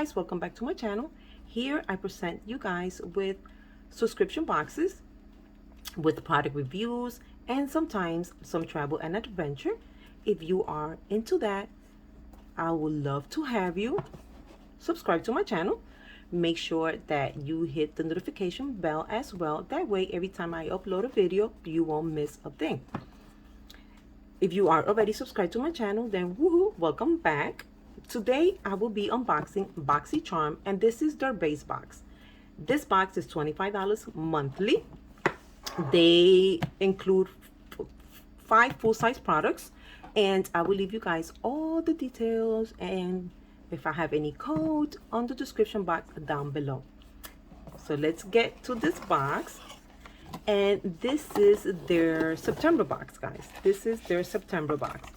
guys, welcome back to my channel. Here I present you guys with subscription boxes with product reviews and sometimes some travel and adventure. If you are into that, I would love to have you subscribe to my channel. Make sure that you hit the notification bell as well. That way, every time I upload a video, you won't miss a thing. If you are already subscribed to my channel, then woohoo, welcome back. Today, I will be unboxing BoxyCharm, and this is their base box. This box is $25 monthly. They include 5 full-size products, and I will leave you guys all the details and if I have any code on the description box down below. So let's get to this box. And this is their September box, guys. This is their September box.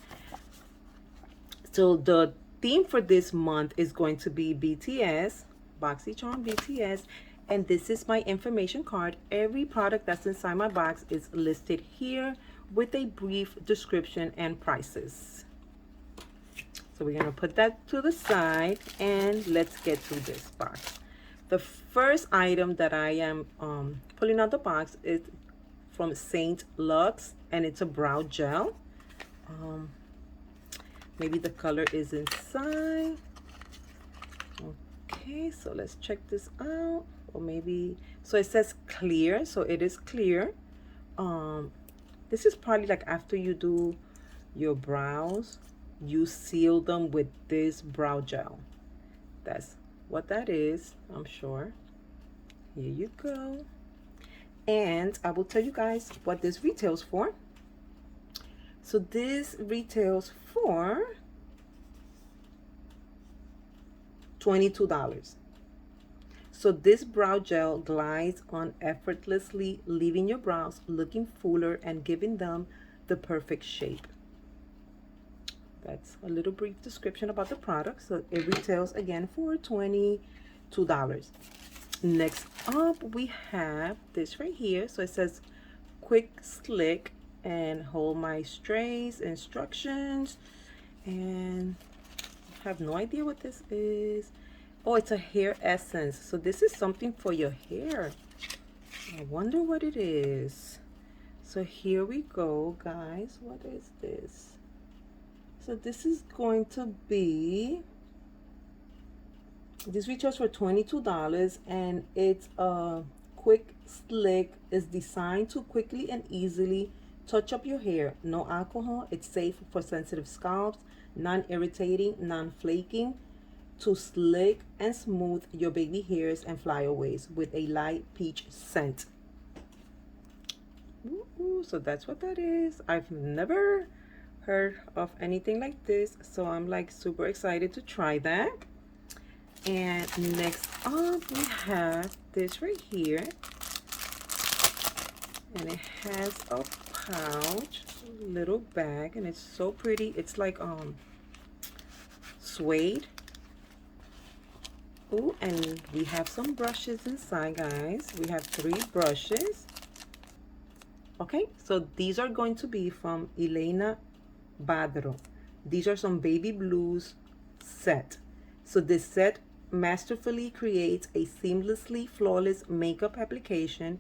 So the theme for this month is going to be BTS, BoxyCharm BTS. And this is my information card. Every product that's inside my box is listed here with a brief description and prices. So we're going to put that to the side and let's get to this box. The first item that I am pulling out the box is from Saint Lux, and it's a brow gel. Maybe the color is inside. Okay, so let's check this out. Or maybe, so it says clear, so it is clear. This is probably like after you do your brows, you seal them with this brow gel. That's what that is, I'm sure. Here you go. And I will tell you guys what this retails for. So this retails for $22. So this brow gel glides on effortlessly, leaving your brows looking fuller and giving them the perfect shape. That's a little brief description about the product. So it retails again for $22. Next up, we have this right here. So it says quick slick and hold my strays instructions. And I have no idea what this is. Oh, it's a hair essence. So this is something for your hair. I wonder what it is. So here we go, guys. What is this? So this is going to be, this retails for $22, and it's a quick slick. Is designed to quickly and easily touch up your hair. No alcohol. It's safe for sensitive scalps, non-irritating, non-flaking, to slick and smooth your baby hairs and flyaways with a light peach scent. Ooh, so that's what that is. I've never heard of anything like this, so I'm like super excited to try that. And next up, we have this right here, and it has a pouch, a little bag, and it's so pretty. It's like suede. Ooh, and we have some brushes inside, guys. We have 3 brushes. Okay, so these are going to be from Elena Badro. These are some baby blues set. So this set masterfully creates a seamlessly flawless makeup application.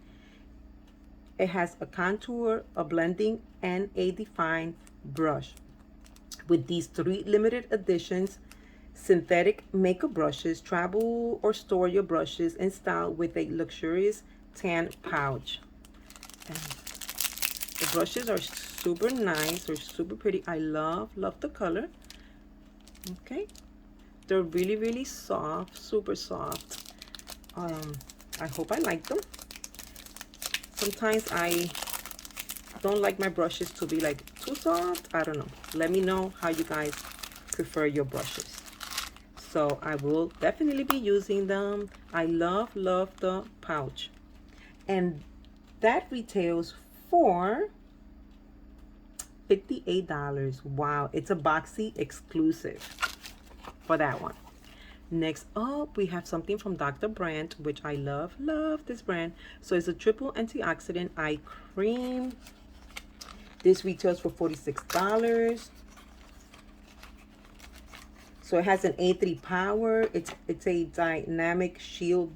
It has a contour, a blending, and a defined brush. With these 3 limited editions synthetic makeup brushes, travel or store your brushes in style with a luxurious tan pouch. And the brushes are super nice, or super pretty. I love the color. Okay, they're really soft, super soft. I hope I like them. Sometimes I don't like my brushes to be like too soft. I don't know. Let me know how you guys prefer your brushes. So I will definitely be using them. I love the pouch. And that retails for $58. Wow, it's a Boxy exclusive for that one. Next up, we have something from Dr. Brandt, which I love this brand. So it's a triple antioxidant eye cream. This retails for $46. So it has an A3 power. It's a dynamic shield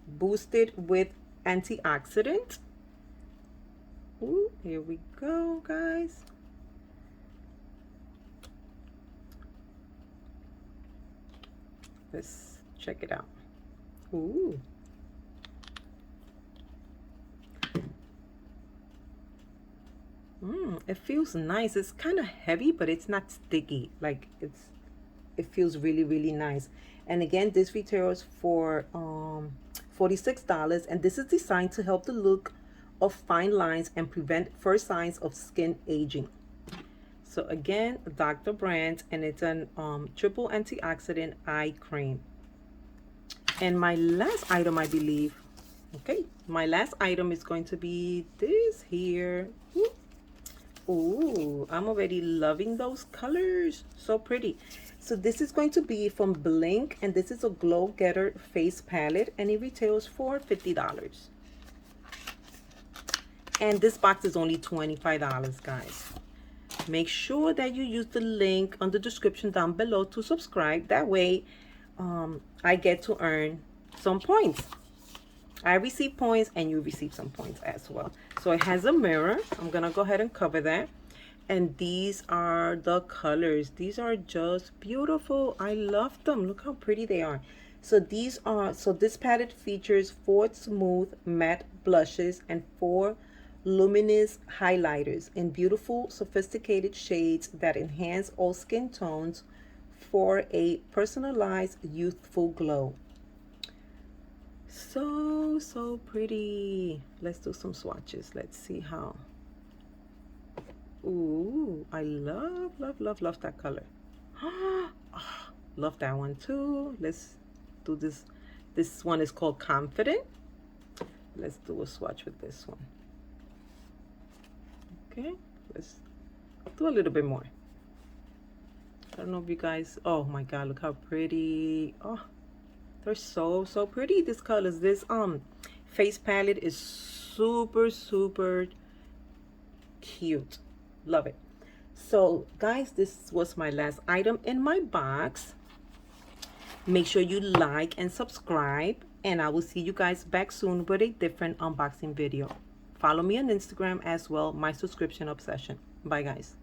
boosted with antioxidant. Ooh, here we go, guys. Let's check it out. Ooh. It feels nice. It's kind of heavy, but it's not sticky. Like it feels really, really nice. And again, this retails for $46, and this is designed to help the look of fine lines and prevent first signs of skin aging. So again, Dr. Brand, and it's an triple antioxidant eye cream. And my last item, I believe, okay, my last item is going to be this here. Ooh, I'm already loving those colors. So pretty. So this is going to be from Blink, and this is a Glow Getter face palette, and it retails for $50. And this box is only $25, guys. Make sure that you use the link on the description down below to subscribe. That way, I get to earn some points. I receive points and you receive some points as well. So it has a mirror. I'm gonna go ahead and cover that. And these are the colors. These are just beautiful. I love them. Look how pretty they are. So this palette features 4 smooth matte blushes and 4 luminous highlighters in beautiful, sophisticated shades that enhance all skin tones for a personalized, youthful glow. So pretty. Let's do some swatches. Let's see how. Ooh, I love that color. Love that one too. Let's do this. This one is called Confident. Let's do a swatch with this one. Okay, let's do a little bit more. I don't know if you guys, oh my god, look how pretty. Oh, they're so pretty, these colors. This face palette is super cute. Love it. So guys, this was my last item in my box. Make sure you like and subscribe, and I will see you guys back soon with a different unboxing video. Follow me on Instagram as well, my subscription obsession. Bye guys.